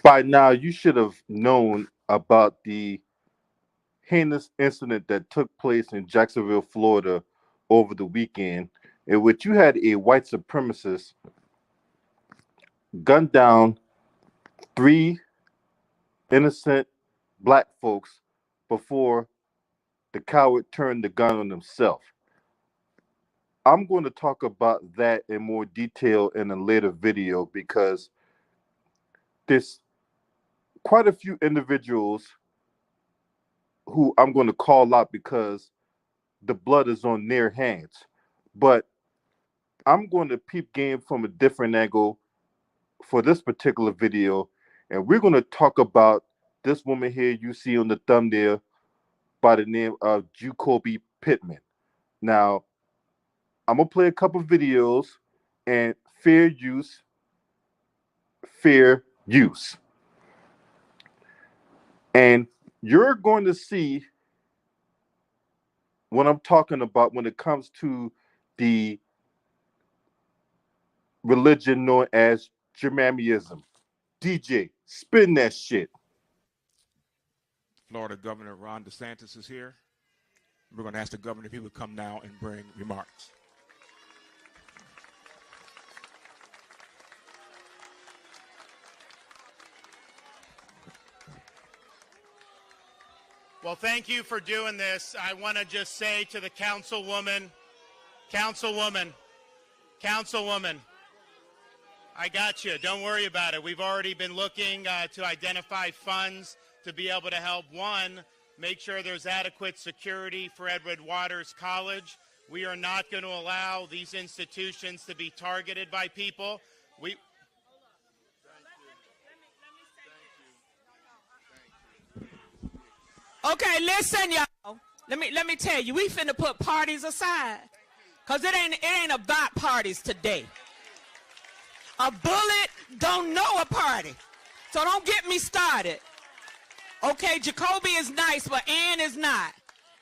By now, you should have known about the heinous incident that took place in Jacksonville, Florida over the weekend, in which you had a white supremacist gun down three innocent black folks before the coward turned the gun on himself. I'm going to talk about that in more detail in a later video because there's quite a few individuals who I'm going to call out because the blood is on their hands. But I'm going to peep game from a different angle for this particular video, and we're going to talk about this woman here you see on the thumbnail by the name of Jacoby Pittman. Now, I'm gonna play a couple videos and fair use, and you're going to see what I'm talking about when it comes to the religion known as Germaniism. DJ, spin that shit. Florida Governor Ron DeSantis is here. We're going to ask the governor if he would come now and bring remarks. Well, thank you for doing this. I want to just say to the councilwoman, I got you. Don't worry about it. We've already been looking to identify funds to be able to help, one, make sure there's adequate security for Edward Waters College. We are not going to allow these institutions to be targeted by people. Okay, listen, y'all. Let me tell you, we finna put parties aside. Cause it ain't about parties today. A bullet don't know a party. So don't get me started. Okay, Jacoby is nice, but Ann is not.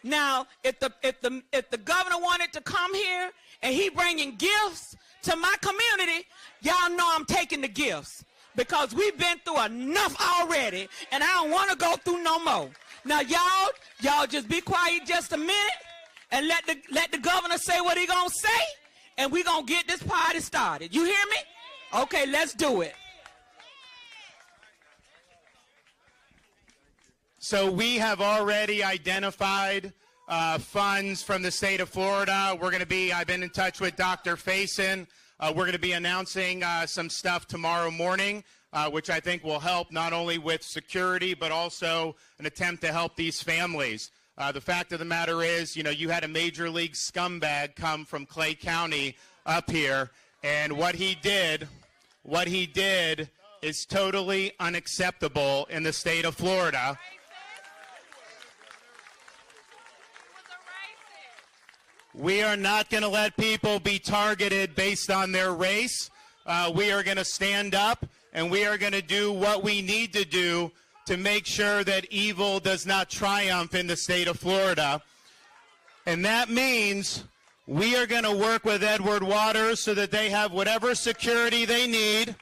Now, if the governor wanted to come here and he bringing gifts to my community, y'all know I'm taking the gifts because we've been through enough already, and I don't want to go through no more. Now, y'all just be quiet just a minute and let the governor say what he gonna say, and we gonna get this party started. You hear me? Okay, let's do it. So we have already identified funds from the state of Florida. I've been in touch with Dr. Faison. We're going to be announcing some stuff tomorrow morning, which I think will help not only with security, but also an attempt to help these families. The fact of the matter is, you had a major league scumbag come from Clay County up here, and what he did is totally unacceptable in the state of Florida. We are not going to let people be targeted based on their race. We are going to stand up, and we are going to do what we need to do to make sure that evil does not triumph in the state of Florida. And that means we are going to work with Edward Waters so that they have whatever security they need.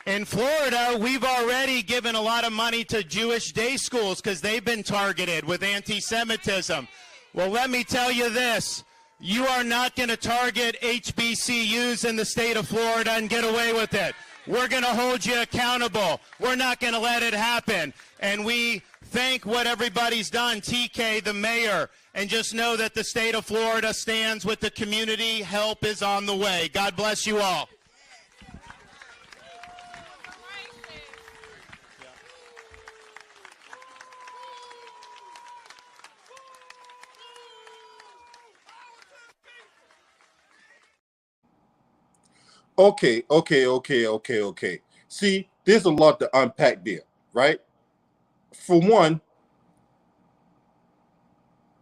In Florida, we've already given a lot of money to Jewish day schools because they've been targeted with anti-Semitism. Well, let me tell you this. You are not going to target HBCUs in the state of Florida and get away with it. We're going to hold you accountable. We're not going to let it happen. And we thank what everybody's done, TK, the mayor, and just know that the state of Florida stands with the community. Help is on the way. God bless you all. Okay. See, there's a lot to unpack there, right? For one,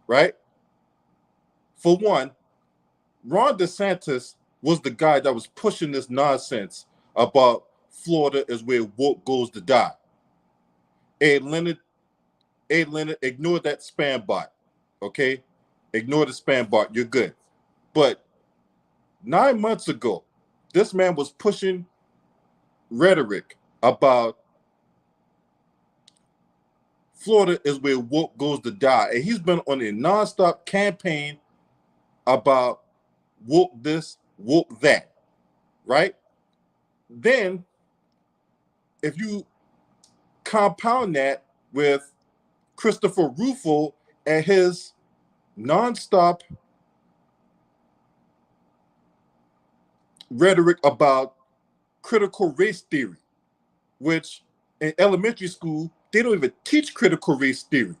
Ron DeSantis was the guy that was pushing this nonsense about Florida is where woke goes to die. Hey, Leonard, ignore that spam bot, okay? Ignore the spam bot. You're good. But 9 months ago, this man was pushing rhetoric about Florida is where woke goes to die. And he's been on a nonstop campaign about woke this, woke that, right? Then, if you compound that with Christopher Rufo and his nonstop rhetoric about critical race theory, which in elementary school, they don't even teach critical race theory,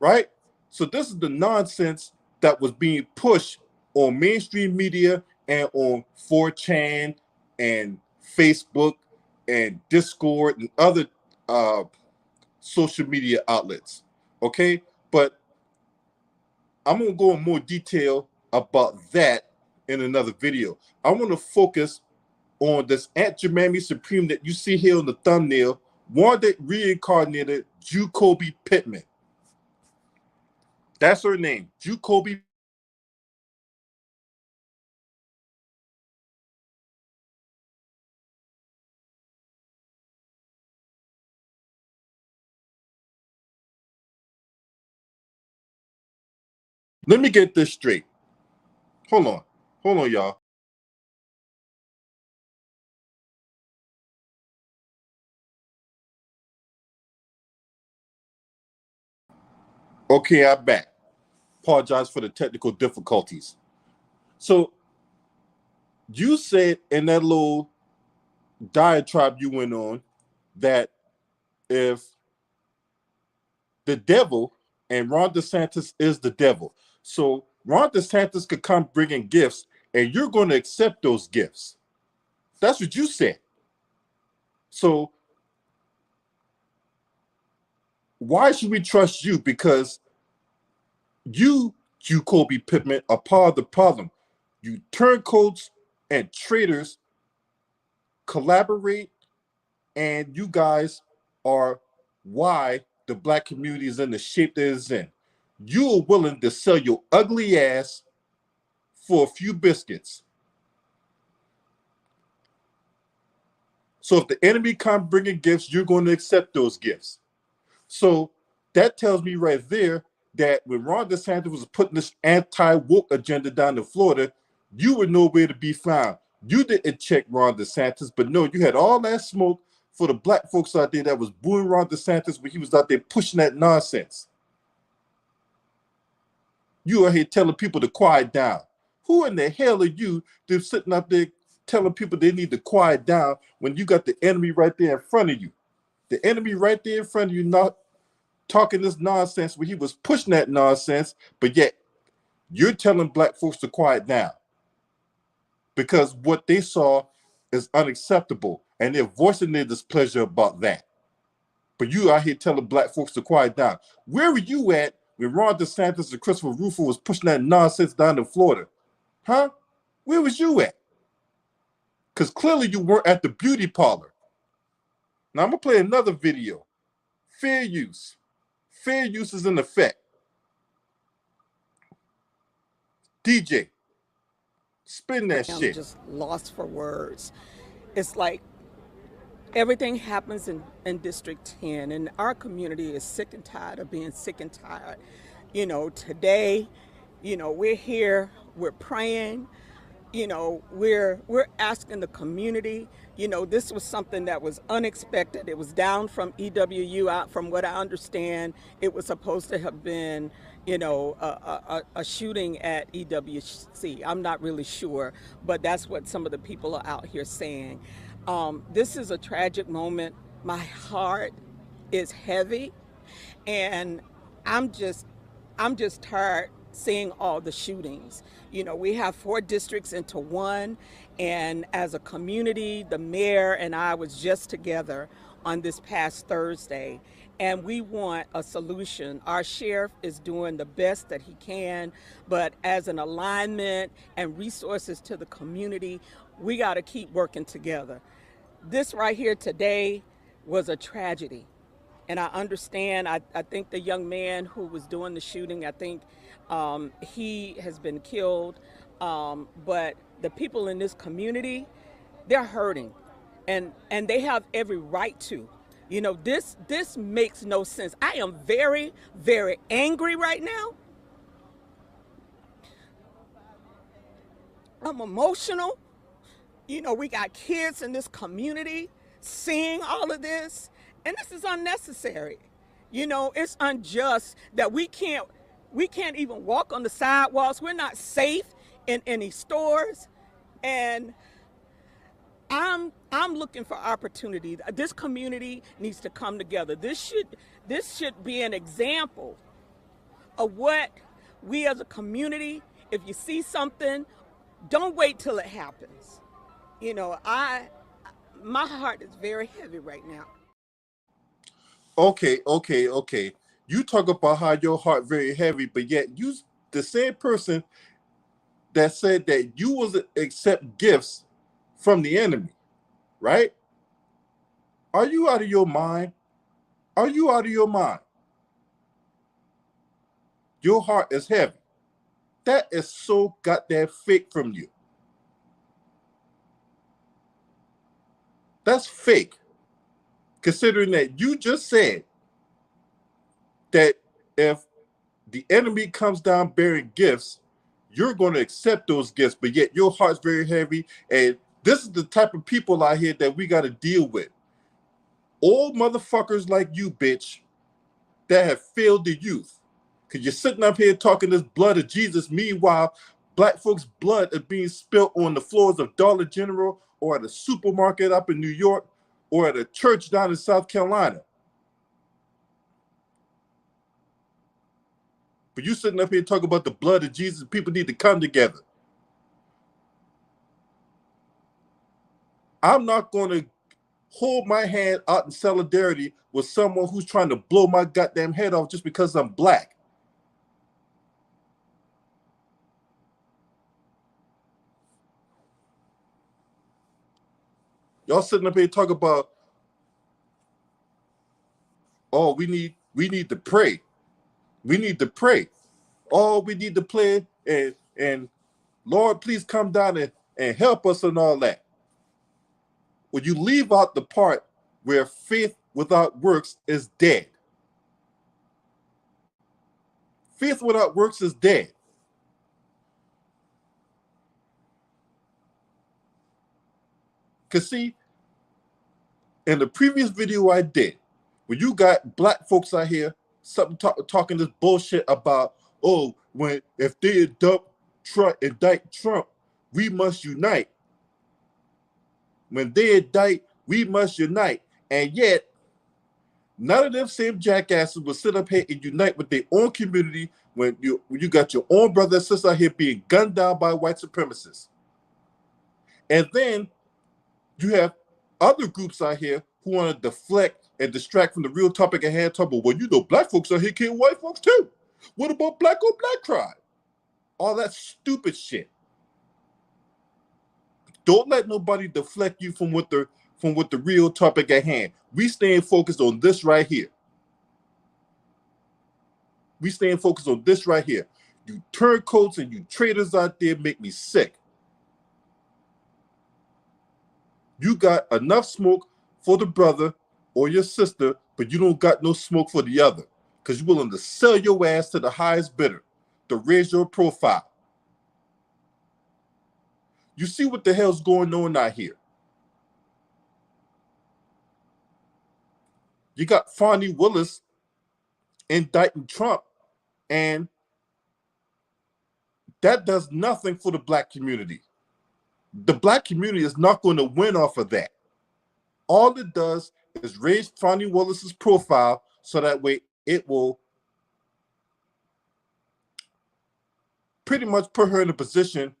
right? So this is the nonsense that was being pushed on mainstream media and on 4chan and Facebook and Discord and other social media outlets, okay? But I'm going to go in more detail about that in another video. I want to focus on this Aunt Mammy Supreme that you see here on the thumbnail, one that reincarnated Jacoby Pittman. That's her name, Jacoby. Let me get this straight. Hold on, y'all. Okay, I'm back. Apologize for the technical difficulties. So you said in that little diatribe you went on that if the devil and Ron DeSantis is the devil, so Ron DeSantis could come bringing gifts and you're going to accept those gifts. That's what you said. So why should we trust you? Because you Kobe Pittman, are part of the problem. You turncoats and traitors collaborate, and you guys are why the black community is in the shape that it's in. You are willing to sell your ugly ass for a few biscuits. So if the enemy comes bringing gifts, you're going to accept those gifts. So that tells me right there that when Ron DeSantis was putting this anti-woke agenda down in Florida, you were nowhere to be found. You didn't check Ron DeSantis, but no, you had all that smoke for the black folks out there that was booing Ron DeSantis when he was out there pushing that nonsense. You are here telling people to quiet down. Who in the hell are you to sitting up there telling people they need to quiet down when you got the enemy right there in front of you? The enemy right there in front of you, not talking this nonsense when he was pushing that nonsense, but yet you're telling black folks to quiet down because what they saw is unacceptable and they're voicing their displeasure about that. But you out here telling black folks to quiet down. Where were you at when Ron DeSantis and Christopher Rufo was pushing that nonsense down in Florida? Huh? Where was you at? Because clearly you weren't at the beauty parlor. Now I'm going to play another video. Fair use. Fair use is in effect. DJ, spin that shit. I'm just lost for words. It's like everything happens in District 10, and our community is sick and tired of being sick and tired. You know, today, you know, we're here, we're praying, you know, we're asking the community. You know, this was something that was unexpected. It was down from EWU. Out from what I understand, it was supposed to have been, you know, a shooting at EWC. I'm not really sure, but that's what some of the people are out here saying. This is a tragic moment. My heart is heavy, and I'm just tired seeing all the shootings. You know, we have 4 districts into one, and as a community, the mayor and I was just together on this past Thursday, and we want a solution. Our sheriff is doing the best that he can, but as an alignment and resources to the community, we got to keep working together. This right here today was a tragedy. And I understand, I think the young man who was doing the shooting, I think he has been killed. But the people in this community, they're hurting. and they have every right to. You know, this makes no sense. I am very, very angry right now. I'm emotional. You know, we got kids in this community seeing all of this, and this is unnecessary. You know, it's unjust that we can't even walk on the sidewalks. We're not safe in any stores, and I'm looking for opportunity. This community needs to come together. This should be an example of what we as a community, if you see something, don't wait till it happens. You know, my heart is very heavy right now. Okay. You talk about how your heart very heavy, but yet you the same person that said that you wasn't accept gifts from the enemy, right? Are you out of your mind? Are you out of your mind? Your heart is heavy. That is so goddamn fake from you. That's fake. Considering that you just said that if the enemy comes down bearing gifts, you're going to accept those gifts, but yet your heart's very heavy. And this is the type of people out here that we got to deal with. All motherfuckers like you, bitch, that have failed the youth. Because you're sitting up here talking this blood of Jesus. Meanwhile, black folks' blood is being spilt on the floors of Dollar General or at a supermarket up in New York or at a church down in South Carolina. But you sitting up here talking about the blood of Jesus. People need to come together. I'm not going to hold my hand out in solidarity with someone who's trying to blow my goddamn head off just because I'm black. Y'all sitting up here talking about, oh, we need to pray. We need to pray. Oh, we need to play and Lord, please come down and help us and all that. When you leave out the part where faith without works is dead. Faith without works is dead. Because see, in the previous video I did, when you got black folks out here talking this bullshit about, oh, if they indict Trump, we must unite. When they indict, we must unite. And yet, none of them same jackasses will sit up here and unite with their own community when you got your own brother and sister out here being gunned down by white supremacists. And then you have other groups out here who want to deflect and distract from the real topic at hand. Talk about, well, you know, black folks out here killing white folks too. What about black on black crime? All that stupid shit. Don't let nobody deflect you from what the real topic at hand. We staying focused on this right here. We staying focused on this right here. You turncoats and you traitors out there make me sick. You got enough smoke for the brother or your sister, but you don't got no smoke for the other because you're willing to sell your ass to the highest bidder to raise your profile. You see what the hell's going on out here. You got Fonnie Willis indicting Trump, and that does nothing for the black community. The black community is not going to win off of that. All it does is raise Fonnie Willis's profile so that way it will pretty much put her in a position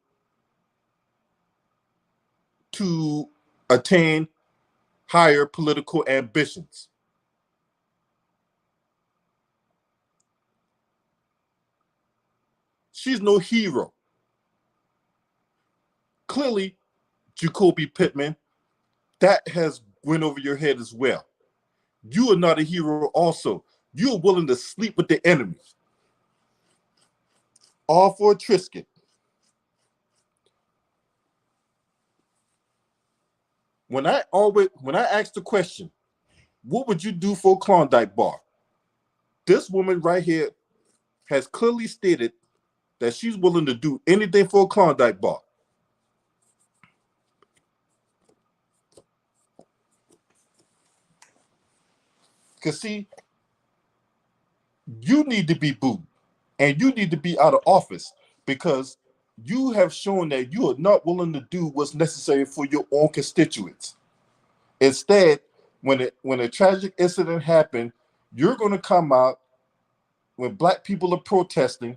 to attain higher political ambitions. She's no hero. Clearly, Jacoby Pittman, that has went over your head as well. You are not a hero also. You are willing to sleep with the enemy. All for a Trisket. when I ask the question, what would you do for a Klondike bar? This woman right here has clearly stated that she's willing to do anything for a Klondike bar. Because see, you need to be booed and you need to be out of office because you have shown that you are not willing to do what's necessary for your own constituents. Instead, when a tragic incident happened, you're going to come out when black people are protesting,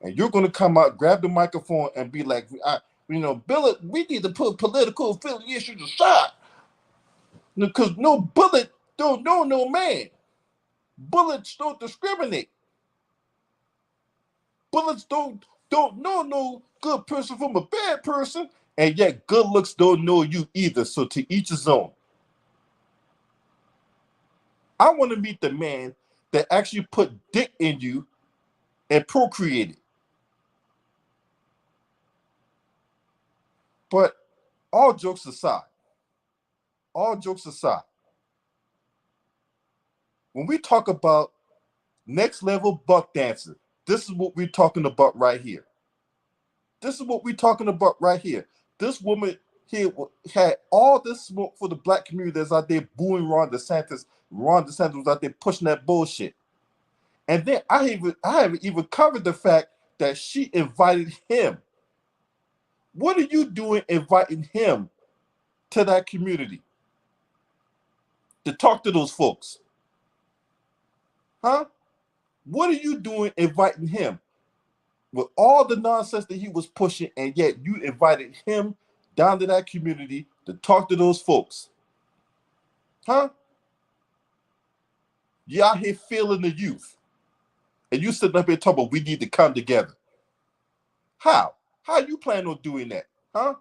and you're going to come out, grab the microphone, and be like, Bill, we need to put political affiliations aside because no bullet don't know no man. Bullets don't discriminate. Bullets don't know no good person from a bad person, and yet good looks don't know you either. So to each his own. I want to meet the man that actually put dick in you and procreated. But all jokes aside, when we talk about next level buck dancing, this is what we're talking about right here. This woman here had all this smoke for the black community that's out there booing Ron DeSantis. Ron DeSantis was out there pushing that bullshit. And then I haven't even covered the fact that she invited him. What are you doing inviting him to that community to talk to those folks? Huh? What are you doing inviting him with all the nonsense that he was pushing, and yet you invited him down to that community to talk to those folks? Huh? You out here feeling the youth, and you sitting up here talking about we need to come together. How? How you plan on doing that? Huh?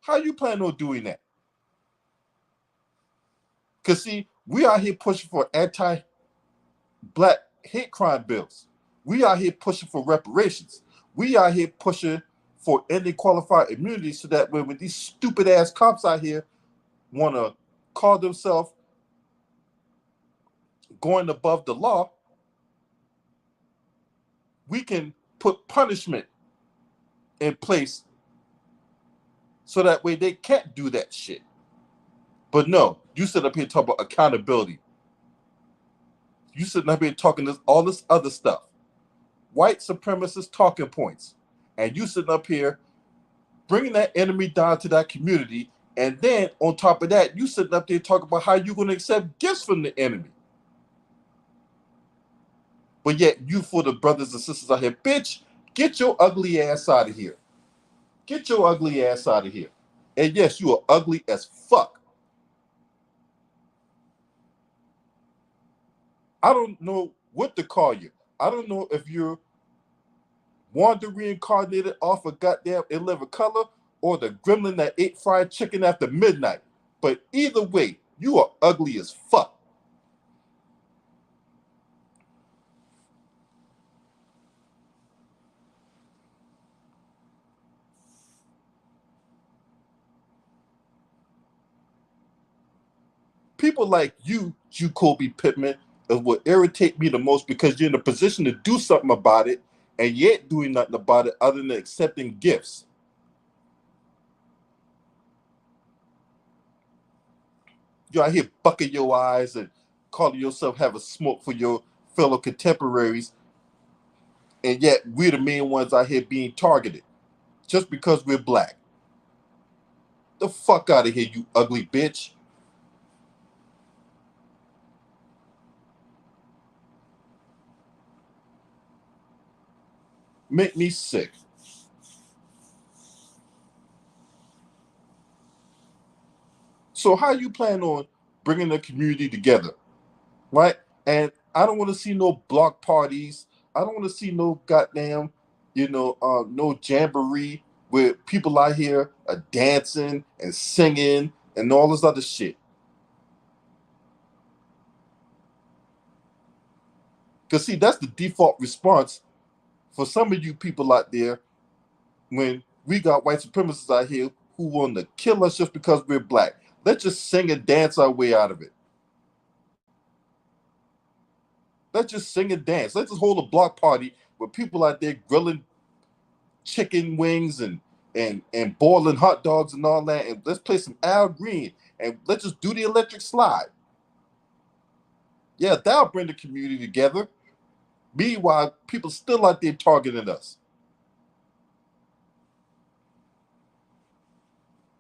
How you plan on doing that? Because see, we out here pushing for anti-black hate crime bills. We out here pushing for reparations. We out here pushing for ending qualified immunity so that when these stupid ass cops out here want to call themselves going above the law, we can put punishment in place so that way they can't do that shit. But no, you sit up here talking about accountability. You sitting up here talking all this other stuff. White supremacist talking points. And you sitting up here bringing that enemy down to that community. And then on top of that, you sitting up there talking about how you're going to accept gifts from the enemy. But yet you for the brothers and sisters out here, bitch, get your ugly ass out of here. Get your ugly ass out of here. And yes, you are ugly as fuck. I don't know what to call you. I don't know if you're Wanda reincarnated off of goddamn 11 Color or the gremlin that ate fried chicken after midnight. But either way, you are ugly as fuck. People like you, Jacoby Pittman, is what irritate me the most because you're in a position to do something about it and yet doing nothing about it other than accepting gifts. You're out here bucking your eyes and calling yourself have a smoke for your fellow contemporaries, and yet we're the main ones out here being targeted just because we're black. The fuck out of here, you ugly bitch. Make me sick. So how you plan on bringing the community together, right? And I don't want to see no block parties. I don't want to see no goddamn, no jamboree where people out here are dancing and singing and all this other shit. Because see, that's the default response for some of you people out there when we got white supremacists out here who want to kill us just because we're black. Let's just sing and dance our way out of it. Let's just sing and dance. Let's just hold a block party with people out there grilling chicken wings and boiling hot dogs and all that. And let's play some Al Green and let's just do the electric slide. Yeah, that'll bring the community together. Meanwhile, people still out there targeting us.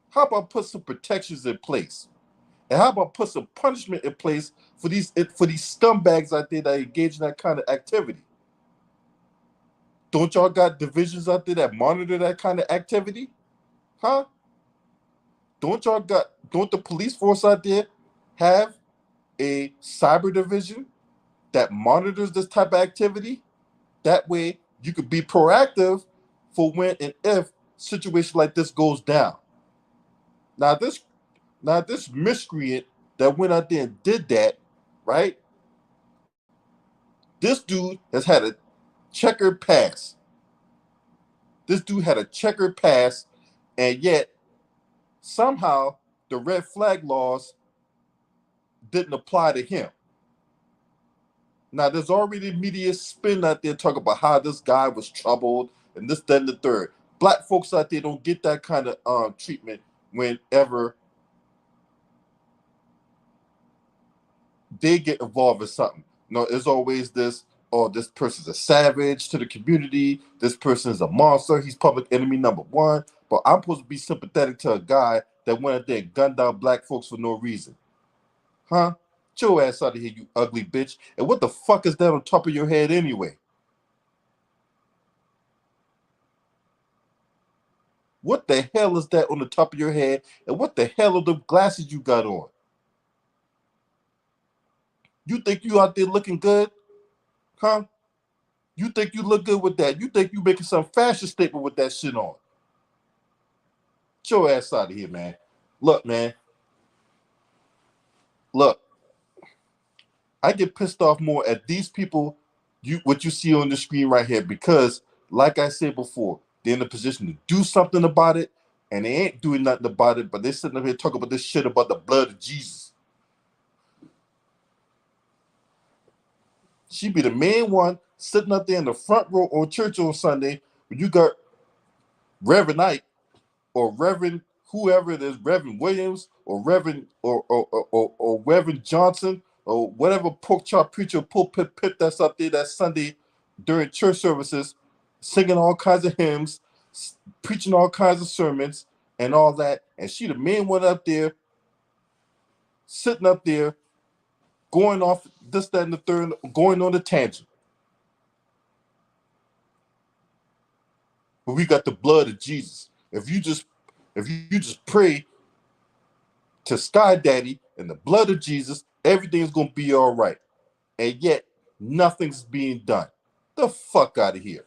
How about put some protections in place? And how about put some punishment in place for these scumbags out there that engage in that kind of activity? Don't y'all got divisions out there that monitor that kind of activity? Huh? Don't the police force out there have a cyber division that monitors this type of activity? That way you could be proactive for when and if situation like this goes down. Now this miscreant that went out there and did that, right? This dude has had a checkered past. This dude had a checkered past, and yet somehow the red flag laws didn't apply to him. Now there's already media spin out there talking about how this guy was troubled and this, that, and the third. Black folks out there don't get that kind of treatment whenever they get involved in something. No, there's always this, oh, this person's a savage to the community. This person is a monster. He's public enemy number one. But I'm supposed to be sympathetic to a guy that went out there and gunned down black folks for no reason. Huh? Get your ass out of here, you ugly bitch. And what the fuck is that on top of your head anyway? What the hell is that on the top of your head? And what the hell are the glasses you got on? You think you out there looking good? Huh? You think you look good with that? You think you making some fashion statement with that shit on? Get your ass out of here, man. Look, man. Look. I get pissed off more at these people, what you see on the screen right here, because, like I said before, they're in a position to do something about it, and they ain't doing nothing about it, but they're sitting up here talking about this shit about the blood of Jesus. She be the main one sitting up there in the front row on church on Sunday when you got Reverend Knight or Reverend whoever it is, Reverend Williams or Reverend or Reverend Johnson or whatever pork chop preacher pulpit pit that's up there that Sunday during church services, singing all kinds of hymns, preaching all kinds of sermons and all that. And she the main one up there, sitting up there, going off this, that, and the third, going on a tangent. But we got the blood of Jesus. If you just pray to Sky Daddy and the blood of Jesus, everything's gonna be all right. And yet nothing's being done. The fuck out of here.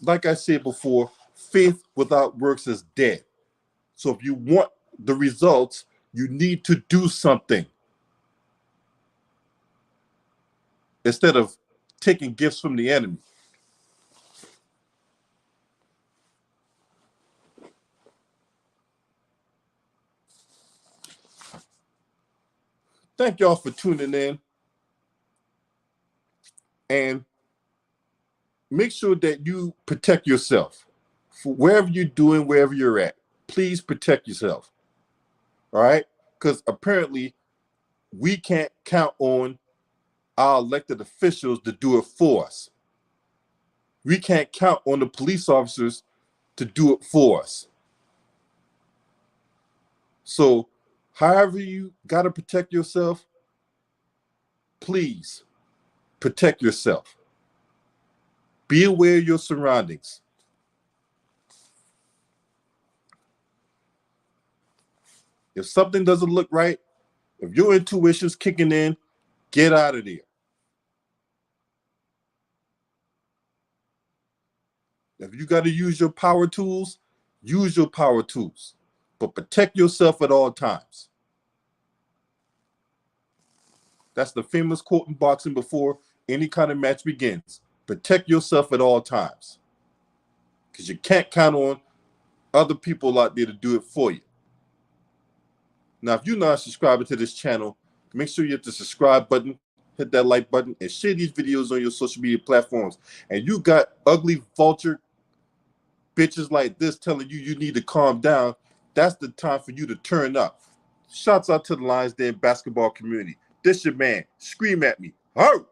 Like I said before, faith without works is dead. So if you want the results, you need to do something. Instead of taking gifts from the enemy. Thank y'all for tuning in. And make sure that you protect yourself. For wherever you're doing, wherever you're at, please protect yourself. All right? Because apparently we can't count on our elected officials to do it for us. We can't count on the police officers to do it for us. So however you got to protect yourself, please protect yourself. Be aware of your surroundings. If something doesn't look right, if your intuition's kicking in, get out of there. If you got to use your power tools, use your power tools. But protect yourself at all times. That's the famous quote in boxing before any kind of match begins. Protect yourself at all times. because you can't count on other people out there to do it for you. Now, if you're not subscribing to this channel, make sure you hit the subscribe button, hit that like button, and share these videos on your social media platforms. And you got ugly vulture bitches like this telling you need to calm down, that's the time for you to turn up. Shouts out to the Lions Den basketball community. This your man. Scream at me. Ho!